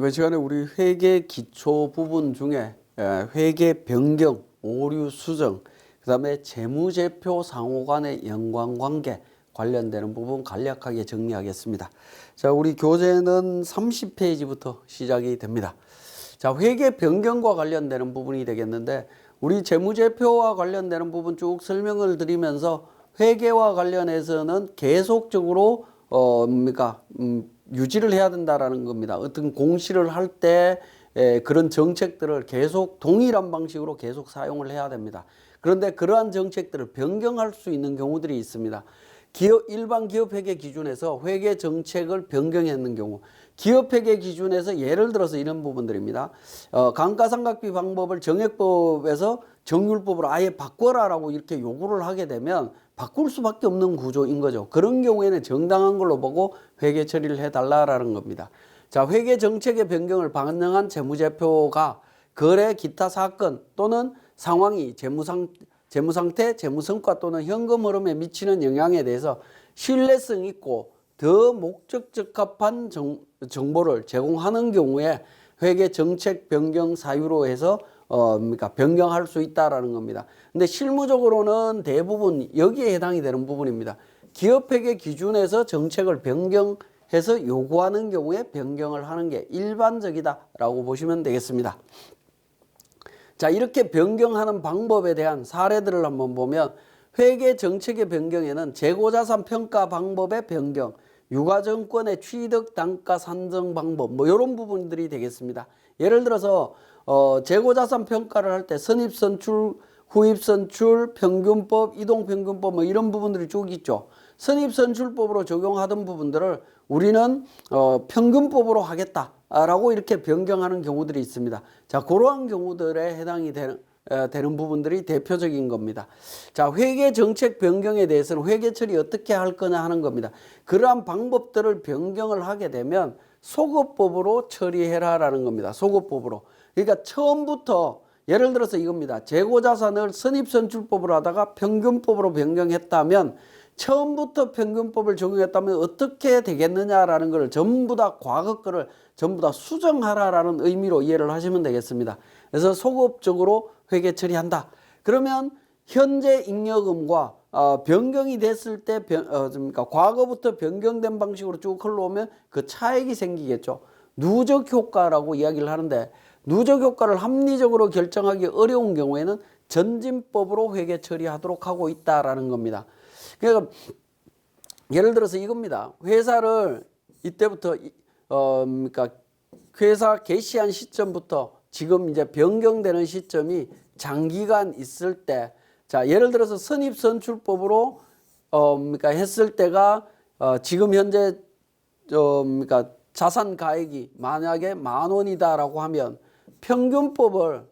이번 시간에 우리 회계 기초 부분 중에 회계 변경, 오류 수정, 그 다음에 재무제표 상호 간의 연관관계 관련되는 부분 간략하게 정리하겠습니다. 자, 우리 교재는 30페이지부터 시작이 됩니다. 자, 회계 변경과 관련되는 부분이 되겠는데, 우리 재무제표와 관련되는 부분 쭉 설명을 드리면서 회계와 관련해서는 계속적으로 유지를 해야 된다라는 겁니다. 어떤 공시를 할 때 그런 정책들을 계속 동일한 방식으로 계속 사용을 해야 됩니다. 그런데 그러한 정책들을 변경할 수 있는 경우들이 있습니다. 일반 기업회계 기준에서 회계 정책을 변경했는 경우, 기업회계 기준에서 예를 들어서 이런 부분들입니다. 감가상각비 방법을 정액법에서 정률법으로 아예 바꿔라라고 이렇게 요구를 하게 되면 바꿀 수밖에 없는 구조인 거죠. 그런 경우에는 정당한 걸로 보고 회계 처리를 해달라라는 겁니다. 자, 회계 정책의 변경을 반영한 재무제표가 거래 기타 사건 또는 상황이 재무상태, 재무성과 또는 현금 흐름에 미치는 영향에 대해서 신뢰성 있고 더 목적 적합한 정보를 제공하는 경우에 회계 정책 변경 사유로 해서 변경할 수 있다라는 겁니다. 근데 실무적으로는 대부분 여기에 해당이 되는 부분입니다. 기업회계 기준에서 정책을 변경해서 요구하는 경우에 변경을 하는 게 일반적이다라고 보시면 되겠습니다. 자, 이렇게 변경하는 방법에 대한 사례들을 한번 보면, 회계 정책의 변경에는 재고자산 평가 방법의 변경, 유가증권의 취득 단가 산정 방법, 이런 부분들이 되겠습니다. 예를 들어서 재고자산 평가를 할 때 선입선출, 후입선출, 평균법, 이동평균법 이런 부분들이 쭉 있죠. 선입선출법으로 적용하던 부분들을 우리는 평균법으로 하겠다라고 이렇게 변경하는 경우들이 있습니다. 자, 그러한 경우들에 해당이 되는 부분들이 대표적인 겁니다. 자, 회계 정책 변경에 대해서는 회계 처리 어떻게 할 거냐 하는 겁니다. 그러한 방법들을 변경을 하게 되면 소급법으로 처리해라라는 겁니다. 소급법으로. 그러니까 처음부터 예를 들어서 이겁니다. 재고자산을 선입선출법으로 하다가 평균법으로 변경했다면, 처음부터 평균법을 적용했다면 어떻게 되겠느냐라는 것을 전부 다 과거 거를 전부 다 수정하라라는 의미로 이해를 하시면 되겠습니다. 그래서 소급적으로 회계 처리한다. 그러면 현재 잉여금과 변경이 됐을 때 과거부터 변경된 방식으로 쭉 흘러오면 그 차액이 생기겠죠. 누적 효과라고 이야기를 하는데, 누적 효과를 합리적으로 결정하기 어려운 경우에는 전진법으로 회계 처리하도록 하고 있다라는 겁니다. 그러니까 예를 들어서 이겁니다. 회사를 이때부터 회사 개시한 시점부터 지금 이제 변경되는 시점이 장기간 있을 때, 자, 예를 들어서 선입선출법으로 했을 때가 지금 현재 자산 가액이 만약에 10,000원이다라고 하면 평균법을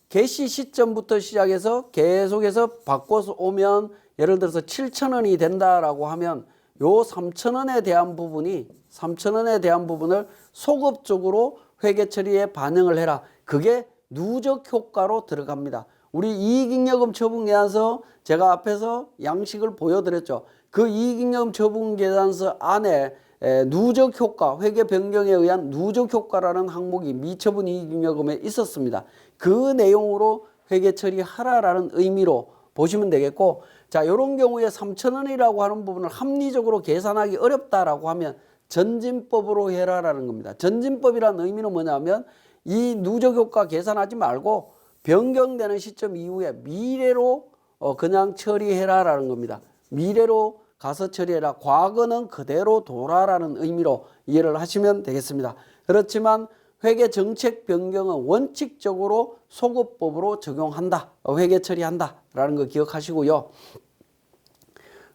개시 시점부터 시작해서 계속해서 바꿔서 오면 예를 들어서 7,000원이 된다라고 하면 요 3,000원에 대한 부분을 소급적으로 회계 처리에 반영을 해라. 그게 누적 효과로 들어갑니다. 우리 이익잉여금 처분계산서 제가 앞에서 양식을 보여드렸죠. 그 이익잉여금 처분계산서 안에 누적 효과, 회계 변경에 의한 누적 효과라는 항목이 미처분 이익잉여금에 있었습니다. 그 내용으로 회계 처리하라라는 의미로 보시면 되겠고, 자, 이런 경우에 3,000원이라고 하는 부분을 합리적으로 계산하기 어렵다라고 하면 전진법으로 해라라는 겁니다. 전진법이라는 의미는 뭐냐면 이 누적 효과 계산하지 말고 변경되는 시점 이후에 미래로 그냥 처리해라라는 겁니다. 미래로 가서 처리해라. 과거는 그대로 돌아라는 의미로 이해를 하시면 되겠습니다. 그렇지만 회계 정책 변경은 원칙적으로 소급법으로 적용한다. 회계 처리한다라는 거 기억하시고요.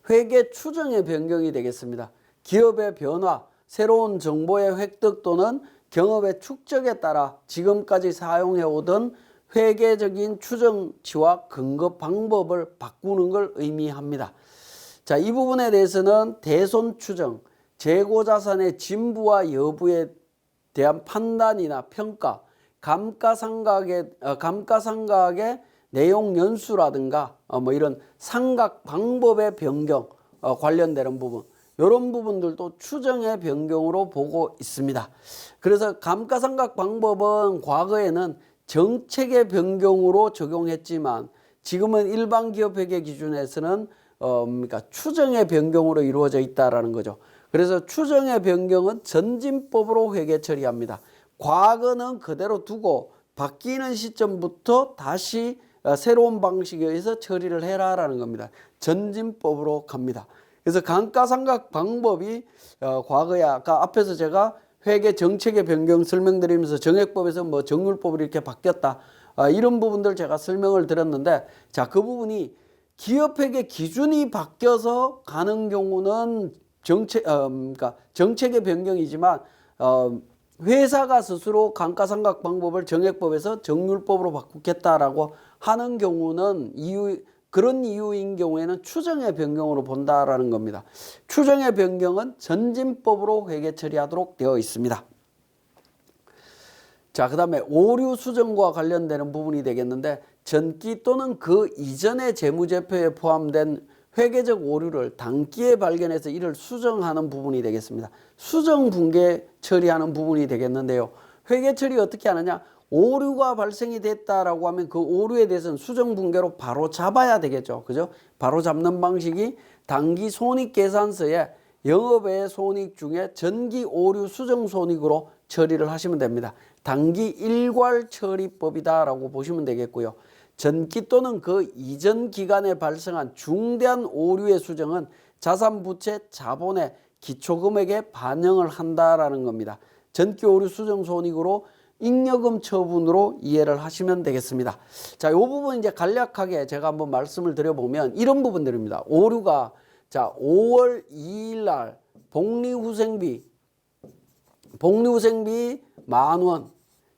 회계 추정의 변경이 되겠습니다. 기업의 변화, 새로운 정보의 획득 또는 경업의 축적에 따라 지금까지 사용해오던 회계적인 추정치와 근거 방법을 바꾸는 걸 의미합니다. 자, 이 부분에 대해서는 대손 추정, 재고자산의 진부와 여부에 대한 판단이나 평가, 감가상각의 내용 연수라든가 이런 상각 방법의 변경 관련되는 부분, 이런 부분들도 추정의 변경으로 보고 있습니다. 그래서 감가상각 방법은 과거에는 정책의 변경으로 적용했지만 지금은 일반 기업 회계 기준에서는 그러니까 추정의 변경으로 이루어져 있다라는 거죠. 그래서 추정의 변경은 전진법으로 회계 처리합니다. 과거는 그대로 두고 바뀌는 시점부터 다시 새로운 방식에 의해서 처리를 해라라는 겁니다. 전진법으로 갑니다. 그래서 감가상각 방법이 과거에 아까 앞에서 제가 회계 정책의 변경 설명드리면서 정액법에서 뭐 정률법으로 이렇게 바뀌었다. 이런 부분들 제가 설명을 드렸는데, 자, 그 부분이 기업회계 기준이 바뀌어서 가는 경우는 그러니까 정책의 변경이지만 회사가 스스로 감가상각 방법을 정액법에서 정률법으로 바꾸겠다라고 하는 경우는 그런 이유인 경우에는 추정의 변경으로 본다라는 겁니다. 추정의 변경은 전진법으로 회계 처리하도록 되어 있습니다. 자, 그 다음에 오류 수정과 관련되는 부분이 되겠는데, 전기 또는 그 이전의 재무제표에 포함된 회계적 오류를 단기에 발견해서 이를 수정하는 부분이 되겠습니다. 수정 붕괴 처리하는 부분이 되겠는데요. 회계 처리 어떻게 하느냐? 오류가 발생이 됐다라고 하면 그 오류에 대해서는 수정 붕괴로 바로 잡아야 되겠죠. 그죠? 바로 잡는 방식이 단기 손익계산서에 영업외 손익 중에 전기 오류 수정 손익으로 처리를 하시면 됩니다. 단기 일괄 처리법이다라고 보시면 되겠고요. 전기 또는 그 이전 기간에 발생한 중대한 오류의 수정은 자산 부채 자본의 기초금액에 반영을 한다라는 겁니다. 전기 오류 수정 손익으로 잉여금 처분으로 이해를 하시면 되겠습니다. 자, 이 부분 이제 간략하게 제가 한번 말씀을 드려보면 이런 부분들입니다. 오류가 자 5월 2일 날 복리후생비 10,000원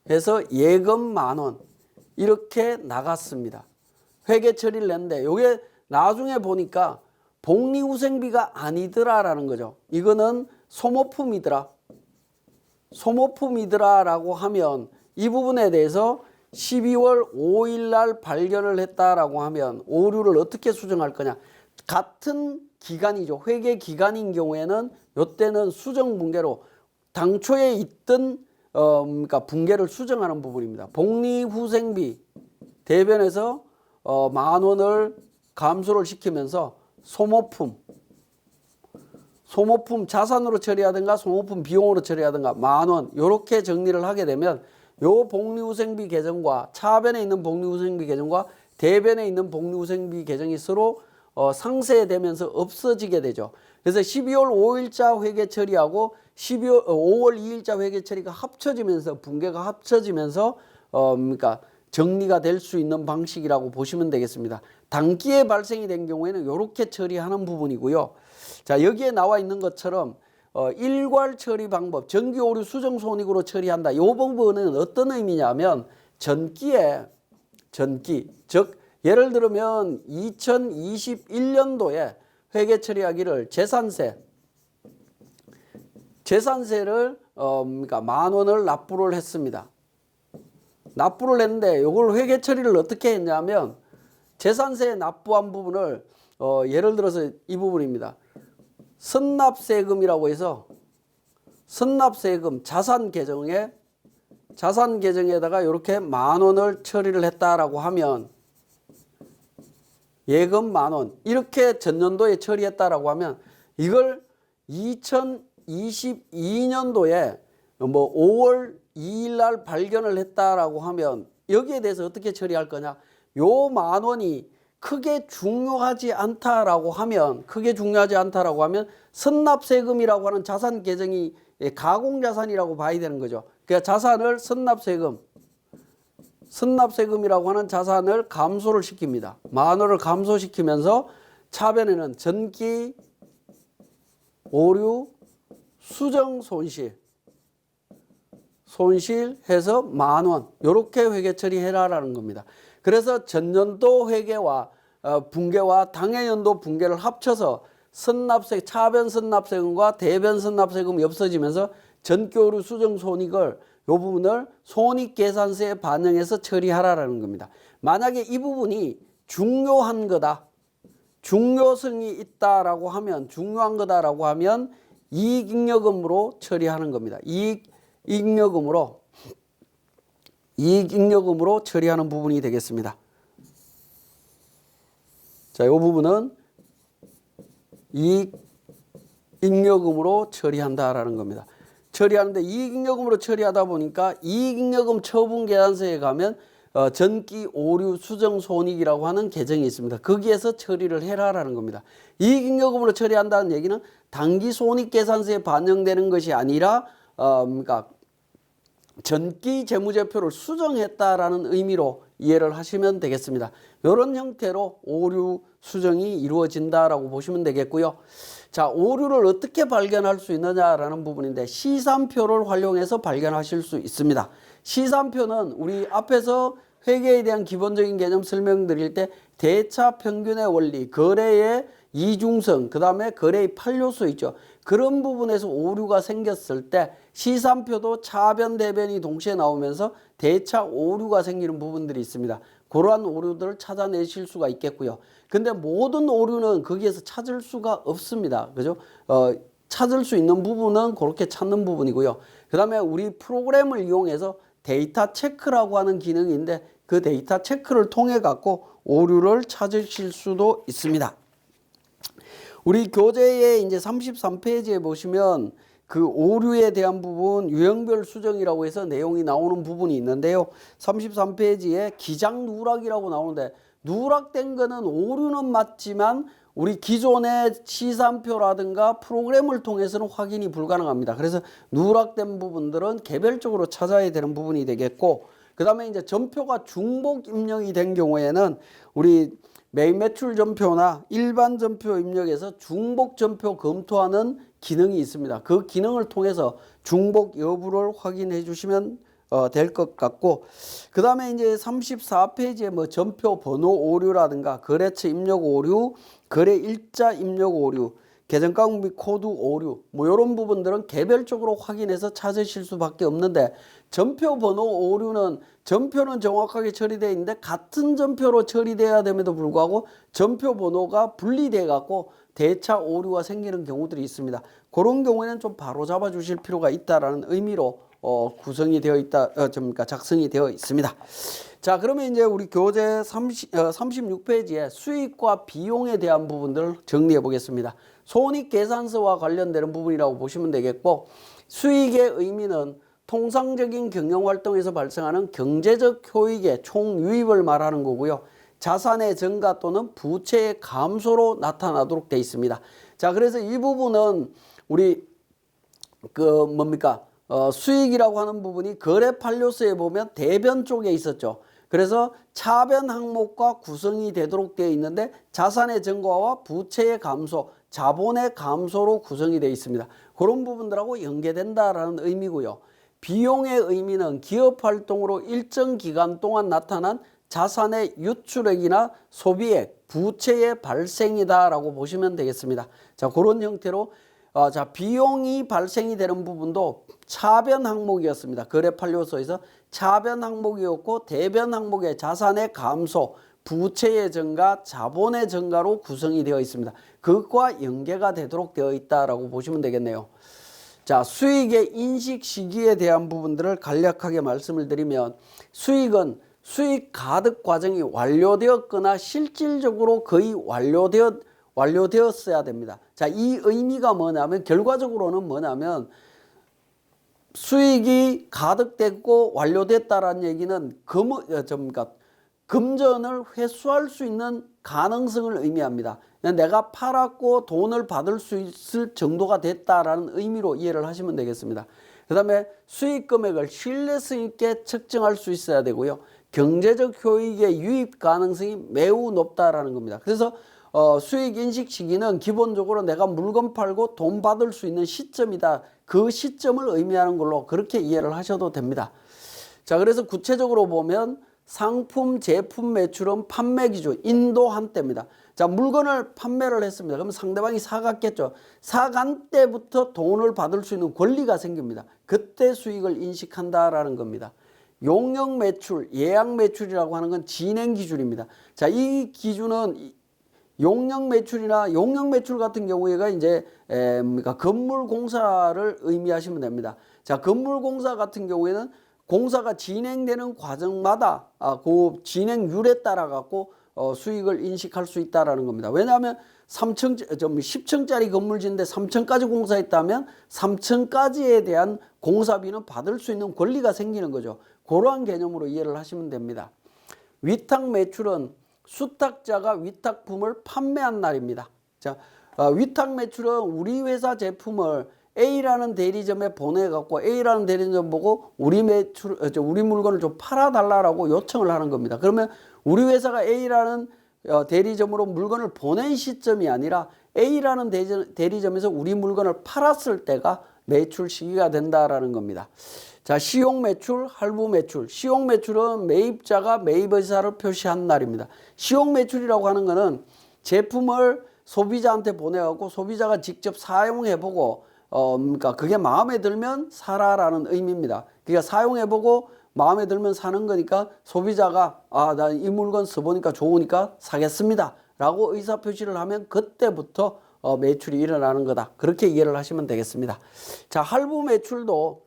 해서 예금 10,000원 이렇게 나갔습니다. 회계 처리를 냈는데 이게 나중에 보니까 복리후생비가 아니더라라는 거죠. 이거는 소모품이더라라고 하면 이 부분에 대해서 12월 5일 날 발견을 했다라고 하면 오류를 어떻게 수정할 거냐. 같은 기간이죠. 회계 기간인 경우에는 이때는 수정 붕괴로 당초에 있던 그러니까 붕괴를 수정하는 부분입니다. 복리후생비 대변에서 10,000원을 감소를 시키면서 소모품 자산으로 처리하든가 소모품 비용으로 처리하든가 10,000원 이렇게 정리를 하게 되면 요 복리후생비 계정과 차변에 있는 복리후생비 계정과 대변에 있는 복리후생비 계정이 서로 상쇄되면서 없어지게 되죠. 그래서 12월 5일자 회계 처리하고 5월 2일자 회계 처리가 합쳐지면서 붕괴가 합쳐지면서 그러니까 정리가 될 수 있는 방식이라고 보시면 되겠습니다. 단기에 발생이 된 경우에는 이렇게 처리하는 부분이고요. 자, 여기에 나와 있는 것처럼 일괄 처리 방법, 전기 오류 수정 손익으로 처리한다. 이 부분은 어떤 의미냐면 전기, 즉 예를 들면 2021년도에 회계 처리하기를 재산세를 그러니까 10,000원을 납부를 했습니다. 납부를 했는데 이걸 회계 처리를 어떻게 했냐면 재산세에 납부한 부분을 예를 들어서 이 부분입니다. 선납세금이라고 해서 선납세금 자산 계정에다가 이렇게 10,000원을 처리를 했다라고 하면 예금 10,000원 이렇게 전년도에 처리했다라고 하면 이걸 2022년도에 뭐 5월 2일 날 발견을 했다라고 하면 여기에 대해서 어떻게 처리할 거냐? 요 10,000원이 크게 중요하지 않다라고 하면 선납세금이라고 하는 자산 계정이 가공자산이라고 봐야 되는 거죠. 그러니까 자산을 선납세금이라고 하는 자산을 감소를 시킵니다. 10,000원을 감소시키면서 차변에는 전기 오류 수정 손실해서 10,000원 이렇게 회계 처리해라라는 겁니다. 그래서 전년도 회계와 붕괴와 당해연도 붕괴를 합쳐서 차변 선납세금과 대변 선납세금이 없어지면서 전기오류 수정 손익을 이 부분을 손익계산서에 반영해서 처리하라는 겁니다. 만약에 이 부분이 중요한 거다. 중요성이 있다라고 하면, 중요한 거다라고 하면 이익잉여금으로 처리하는 겁니다. 이익잉여금으로 처리하는 부분이 되겠습니다. 자, 이 부분은 이익잉여금으로 처리한다라는 겁니다. 처리하는데 이익잉여금으로 처리하다 보니까 이익잉여금 처분계산서에 가면 전기 오류 수정 손익이라고 하는 계정이 있습니다. 거기에서 처리를 해라라는 겁니다. 이익잉여금으로 처리한다는 얘기는 당기 손익계산서에 반영되는 것이 아니라 그러니까 전기 재무제표를 수정했다라는 의미로 이해를 하시면 되겠습니다. 이런 형태로 오류 수정이 이루어진다라고 보시면 되겠고요. 자, 오류를 어떻게 발견할 수 있느냐라는 부분인데 시산표를 활용해서 발견하실 수 있습니다. 시산표는 우리 앞에서 회계에 대한 기본적인 개념 설명드릴 때 대차 평균의 원리, 거래의 이중성, 그 다음에 거래의 판료수 있죠. 그런 부분에서 오류가 생겼을 때 시산표도 차변, 대변이 동시에 나오면서 대차 오류가 생기는 부분들이 있습니다. 그러한 오류들을 찾아내실 수가 있겠고요. 근데 모든 오류는 거기에서 찾을 수가 없습니다. 그죠? 찾을 수 있는 부분은 그렇게 찾는 부분이고요. 그 다음에 우리 프로그램을 이용해서 데이터 체크라고 하는 기능인데 그 데이터 체크를 통해 갖고 오류를 찾으실 수도 있습니다. 우리 교재의 이제 33페이지에 보시면 그 오류에 대한 부분 유형별 수정이라고 해서 내용이 나오는 부분이 있는데요. 33페이지에 기장 누락이라고 나오는데 누락된 거는 오류는 맞지만 우리 기존의 시산표라든가 프로그램을 통해서는 확인이 불가능합니다. 그래서 누락된 부분들은 개별적으로 찾아야 되는 부분이 되겠고, 그 다음에 이제 전표가 중복 입력이 된 경우에는 우리 매입 매출 전표나 일반 전표 입력에서 중복 전표 검토하는 기능이 있습니다. 그 기능을 통해서 중복 여부를 확인해 주시면 될 것 같고, 그 다음에 이제 34페이지에 뭐 전표 번호 오류라든가 거래처 입력 오류, 거래 일자 입력 오류, 계정가격 및 코드 오류, 뭐 이런 부분들은 개별적으로 확인해서 찾으실 수밖에 없는데, 전표 번호 오류는 전표는 정확하게 처리되어 있는데 같은 전표로 처리돼야 됨에도 불구하고 전표 번호가 분리돼 갖고 대차 오류가 생기는 경우들이 있습니다. 그런 경우에는 좀 바로 잡아 주실 필요가 있다라는 의미로 구성이 되어 있다, 작성이 되어 있습니다. 자, 그러면 이제 우리 교재 36페이지에 수익과 비용에 대한 부분들을 정리해 보겠습니다. 손익계산서와 관련되는 부분이라고 보시면 되겠고, 수익의 의미는 통상적인 경영활동에서 발생하는 경제적 효익의 총유입을 말하는 거고요. 자산의 증가 또는 부채의 감소로 나타나도록 되어 있습니다. 자, 그래서 이 부분은 우리 수익이라고 하는 부분이 거래 판료서에 보면 대변 쪽에 있었죠. 그래서 차변 항목과 구성이 되도록 되어 있는데 자산의 증가와 부채의 감소, 자본의 감소로 구성이 되어 있습니다. 그런 부분들하고 연계된다라는 의미고요. 비용의 의미는 기업 활동으로 일정 기간 동안 나타난 자산의 유출액이나 소비액, 부채의 발생이다라고 보시면 되겠습니다. 자, 그런 형태로 비용이 발생이 되는 부분도 차변 항목이었습니다. 거래 판료서에서 차변 항목이었고 대변 항목의 자산의 감소, 부채의 증가, 자본의 증가로 구성이 되어 있습니다. 그것과 연계가 되도록 되어 있다라고 보시면 되겠네요. 자, 수익의 인식 시기에 대한 부분들을 간략하게 말씀을 드리면, 수익은 수익 가득 과정이 완료되었거나 실질적으로 거의 완료되었어야 됩니다. 자, 이 의미가 뭐냐면, 결과적으로는 뭐냐면 수익이 가득됐고 완료됐다라는 얘기는 금전을 회수할 수 있는 가능성을 의미합니다. 내가 팔았고 돈을 받을 수 있을 정도가 됐다라는 의미로 이해를 하시면 되겠습니다. 그 다음에 수익 금액을 신뢰성 있게 측정할 수 있어야 되고요. 경제적 효익의 유입 가능성이 매우 높다라는 겁니다. 그래서 수익 인식 시기는 기본적으로 내가 물건 팔고 돈 받을 수 있는 시점이다. 그 시점을 의미하는 걸로 그렇게 이해를 하셔도 됩니다. 자, 그래서 구체적으로 보면 상품, 제품 매출은 판매 기준, 인도 한때입니다. 자, 물건을 판매를 했습니다. 그러면 상대방이 사갔겠죠. 사간 때부터 돈을 받을 수 있는 권리가 생깁니다. 그때 수익을 인식한다라는 겁니다. 용역 매출, 예약 매출이라고 하는 건 진행 기준입니다. 자, 이 기준은 용역 매출이나 용역 매출 같은 경우에가 이제 그러니까 건물 공사를 의미하시면 됩니다. 자, 건물 공사 같은 경우에는 공사가 진행되는 과정마다 그 진행률에 따라 갖고 수익을 인식할 수 있다라는 겁니다. 왜냐하면 10층짜리 건물 짓는데 3층까지 공사했다면 3층까지에 대한 공사비는 받을 수 있는 권리가 생기는 거죠. 그러한 개념으로 이해를 하시면 됩니다. 위탁 매출은 수탁자가 위탁품을 판매한 날입니다. 자, 위탁 매출은 우리 회사 제품을 A라는 대리점에 보내갖고 A라는 대리점 보고 우리 물건을 좀 팔아달라고 요청을 하는 겁니다. 그러면 우리 회사가 A라는 대리점으로 물건을 보낸 시점이 아니라 A라는 대리점에서 우리 물건을 팔았을 때가 매출 시기가 된다라는 겁니다. 자, 시용 매출, 할부 매출. 시용 매출은 매입자가 매입 의사를 표시한 날입니다. 시용 매출이라고 하는 거는 제품을 소비자한테 보내갖고 소비자가 직접 사용해보고 그러니까 그게 마음에 들면 사라라는 의미입니다. 그러니까 사용해보고 마음에 들면 사는 거니까 소비자가 나 이 물건 써보니까 좋으니까 사겠습니다 라고 의사표시를 하면 그때부터 매출이 일어나는 거다. 그렇게 이해를 하시면 되겠습니다. 자, 할부 매출도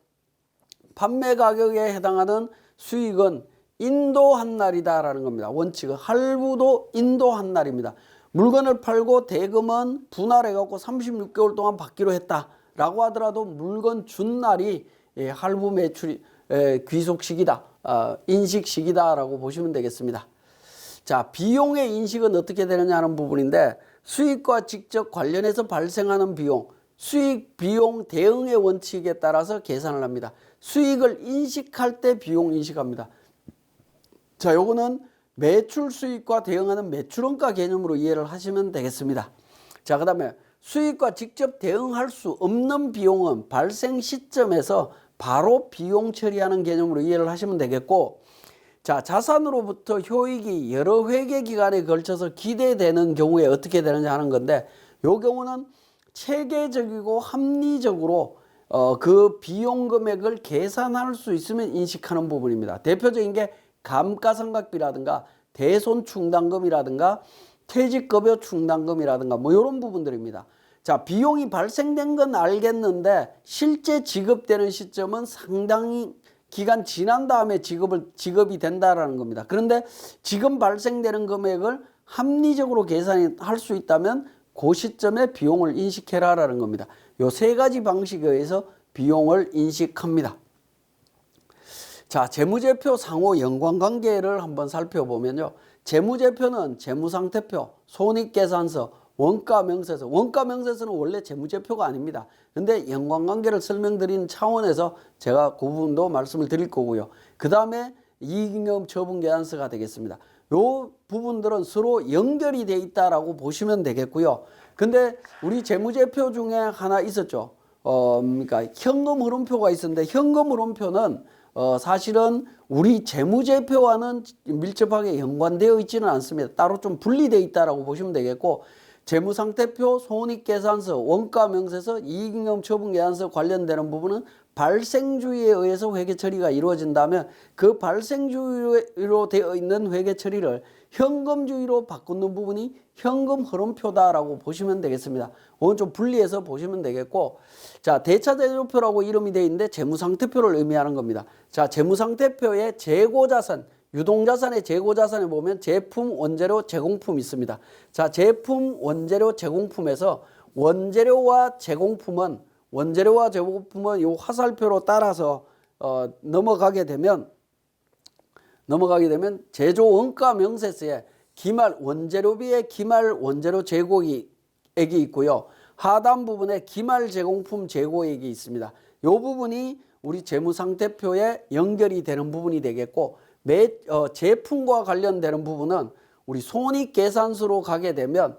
판매 가격에 해당하는 수익은 인도한 날이다라는 겁니다. 원칙은 할부도 인도한 날입니다. 물건을 팔고 대금은 분할해갖고 36개월 동안 받기로 했다라고 하더라도 물건 준 날이 할부 매출이 귀속 시기다, 인식 시기다라고 보시면 되겠습니다. 자, 비용의 인식은 어떻게 되느냐 하는 부분인데 수익과 직접 관련해서 발생하는 비용, 수익 비용 대응의 원칙에 따라서 계산을 합니다. 수익을 인식할 때 비용 인식합니다. 자, 요거는 매출 수익과 대응하는 매출원가 개념으로 이해를 하시면 되겠습니다. 자, 그 다음에 수익과 직접 대응할 수 없는 비용은 발생 시점에서 바로 비용 처리하는 개념으로 이해를 하시면 되겠고, 자, 자산으로부터 효익이 여러 회계 기간에 걸쳐서 기대되는 경우에 어떻게 되느냐 하는 건데, 요 경우는 체계적이고 합리적으로 그 비용 금액을 계산할 수 있으면 인식하는 부분입니다. 대표적인 게 감가상각비라든가 대손충당금이라든가 퇴직급여 충당금이라든가 뭐 이런 부분들입니다. 자, 비용이 발생된 건 알겠는데 실제 지급되는 시점은 상당히 기간 지난 다음에 지급이 된다라는 겁니다. 그런데 지금 발생되는 금액을 합리적으로 계산할 수 있다면 그 시점에 비용을 인식해라라는 겁니다. 요 세 가지 방식에 의해서 비용을 인식합니다. 자, 재무제표 상호 연관관계를 한번 살펴보면요. 재무제표는 재무상태표, 손익계산서, 원가명세서. 원가명세서는 원래 재무제표가 아닙니다. 근데 연관관계를 설명드리는 차원에서 제가 그 부분도 말씀을 드릴 거고요. 그 다음에 이익잉여 처분계산서가 되겠습니다. 요 부분들은 서로 연결이 돼 있다라고 보시면 되겠고요. 근데 우리 재무제표 중에 하나 있었죠. 그러니까 현금 흐름표가 있었는데 현금 흐름표는 사실은 우리 재무제표와는 밀접하게 연관되어 있지는 않습니다. 따로 좀 분리되어 있다라고 보시면 되겠고, 재무상태표, 손익계산서, 원가명세서, 이익잉여 처분계산서 관련되는 부분은 발생주의에 의해서 회계처리가 이루어진다면 그 발생주의로 되어 있는 회계처리를 현금주의로 바꾸는 부분이 현금 흐름표다라고 보시면 되겠습니다. 그건 좀 분리해서 보시면 되겠고, 자, 대차재조표라고 이름이 되어 있는데 재무상태표를 의미하는 겁니다. 자, 재무상태표의 재고자산, 유동자산의 재고자산에 보면 제품, 원재료, 제공품 있습니다. 자, 제품, 원재료, 제공품에서 원재료와 제공품은 요 화살표로 따라서 넘어가게 되면 제조 원가 명세서에 기말 원재료비의 기말 원재료 재고액이 있고요. 하단 부분에 기말 제공품 재고액이 있습니다. 이 부분이 우리 재무상태표에 연결이 되는 부분이 되겠고, 제품과 관련되는 부분은 우리 손익계산서로 가게 되면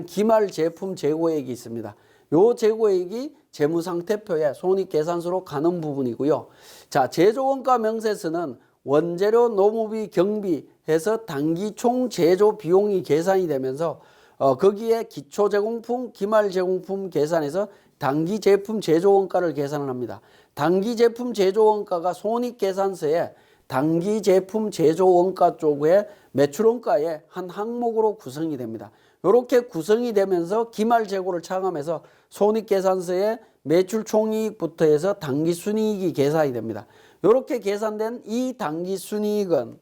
기말 제품 재고액이 있습니다. 요 재고액이 재무상태표에 손익계산서로 가는 부분이고요. 자, 제조원가 명세서는 원재료, 노무비, 경비 해서 단기 총 제조 비용이 계산이 되면서 거기에 기초 제공품, 기말 제공품 계산해서 단기 제품 제조 원가를 계산을 합니다. 단기 제품 제조 원가가 손익계산서에 단기 제품 제조 원가 쪽에 매출 원가의 한 항목으로 구성이 됩니다. 이렇게 구성이 되면서 기말 재고를 차감해서 손익계산서에 매출 총이익부터 해서 당기순이익이 계산이 됩니다. 이렇게 계산된 이 당기순이익은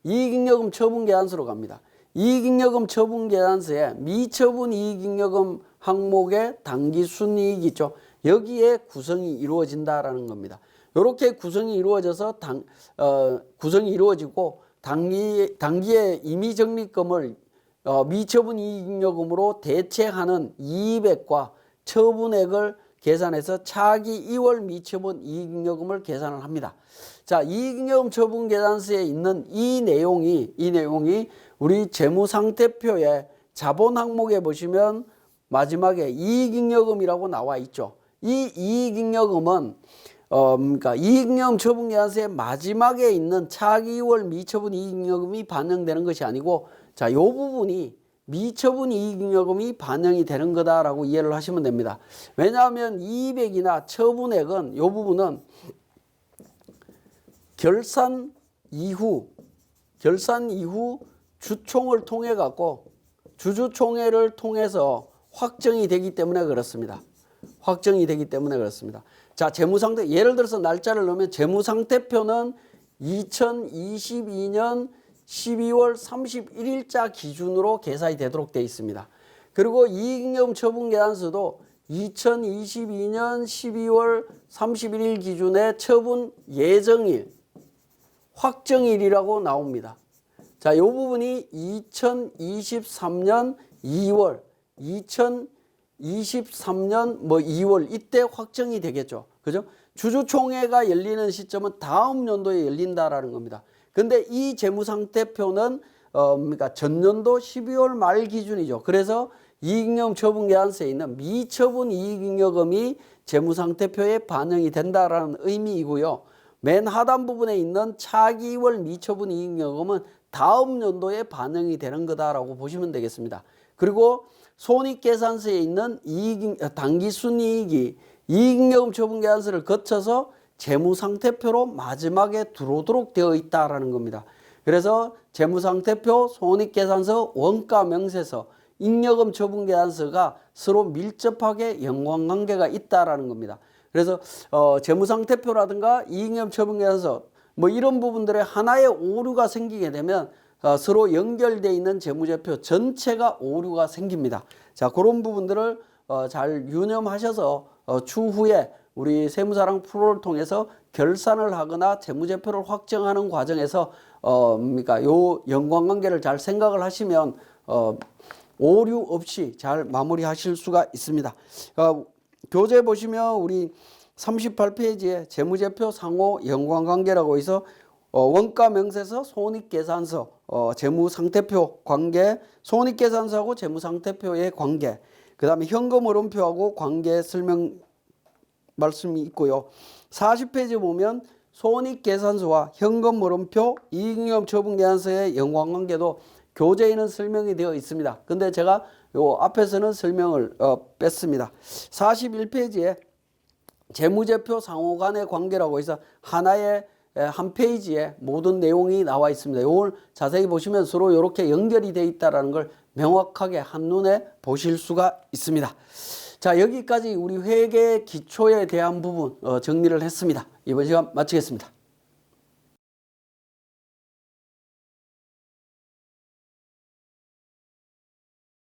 이익잉여금 처분계산서로 갑니다. 이익잉여금 처분계산서에 미처분 이익잉여금 항목의 당기순이익이 있죠. 여기에 구성이 이루어진다라는 겁니다. 이렇게 구성이 이루어져서 구성이 이루어지고 단기에 임의적립금을 미처분 이익잉여금으로 대체하는 이익액과 처분액을 계산해서 차기 2월 미처분 이익잉여금을 계산을 합니다. 자, 이익잉여금 처분계산서에 있는 이 내용이 우리 재무상태표의 자본 항목에 보시면 마지막에 이익잉여금이라고 나와 있죠. 이 이익잉여금은 그러니까 이익잉여금 처분계산서의 마지막에 있는 차기 2월 미처분 이익잉여금이 반영되는 것이 아니고, 자, 이 부분이 미처분 이익잉여금이 반영이 되는 거다라고 이해를 하시면 됩니다. 왜냐하면 이익액이나 처분액은 이 부분은 결산 이후 주총을 통해 갖고 주주총회를 통해서 확정이 되기 때문에 그렇습니다. 자, 재무상태, 예를 들어서 날짜를 넣으면 재무상태표는 2022년 12월 31일자 기준으로 계산이 되도록 되어 있습니다. 그리고 이익잉여금 처분계산서도 2022년 12월 31일 기준의 처분 예정일, 확정일이라고 나옵니다. 자, 이 부분이 2023년 2월, 2023년 2월 이때 확정이 되겠죠. 그죠? 주주총회가 열리는 시점은 다음 연도에 열린다라는 겁니다. 근데 이 재무상태표는 그러니까 전년도 12월 말 기준이죠. 그래서 이익잉여금 처분계산서에 있는 미처분 이익잉여금이 재무상태표에 반영이 된다라는 의미이고요. 맨 하단 부분에 있는 차기 2월 미처분 이익잉여금은 다음 연도에 반영이 되는 거다라고 보시면 되겠습니다. 그리고 손익계산서에 있는 당기순이익이 이익잉여금 처분계산서를 거쳐서 재무상태표로 마지막에 들어오도록 되어 있다라는 겁니다. 그래서 재무상태표, 손익계산서, 원가명세서, 잉여금 처분계산서가 서로 밀접하게 연관관계가 있다라는 겁니다. 그래서 재무상태표라든가 이익잉여금 처분계산서 이런 부분들에 하나의 오류가 생기게 되면 서로 연결되어 있는 재무제표 전체가 오류가 생깁니다. 자, 그런 부분들을 잘 유념하셔서 추후에 우리 세무사랑 프로를 통해서 결산을 하거나 재무제표를 확정하는 과정에서 그러니까 요 연관관계를 잘 생각을 하시면 오류 없이 잘 마무리하실 수가 있습니다. 교재 보시면 우리 38페이지에 재무제표 상호 연관관계라고 해서 원가명세서, 손익계산서, 재무상태표 관계, 손익계산서하고 재무상태표의 관계, 그 다음에 현금흐름표하고 관계 설명 말씀이 있고요. 40페이지 보면 손익계산서와 현금흐름표, 이익잉여금 처분계산서의 연관관계도 교재에는 설명이 되어 있습니다. 근데 제가 요 앞에서는 설명을 뺐습니다. 41페이지에 재무제표 상호 간의 관계라고 해서 하나의 한 페이지에 모든 내용이 나와 있습니다. 이걸 자세히 보시면 서로 이렇게 연결이 되어 있다는 걸 명확하게 한눈에 보실 수가 있습니다. 자, 여기까지 우리 회계 기초에 대한 부분 정리를 했습니다. 이번 시간 마치겠습니다.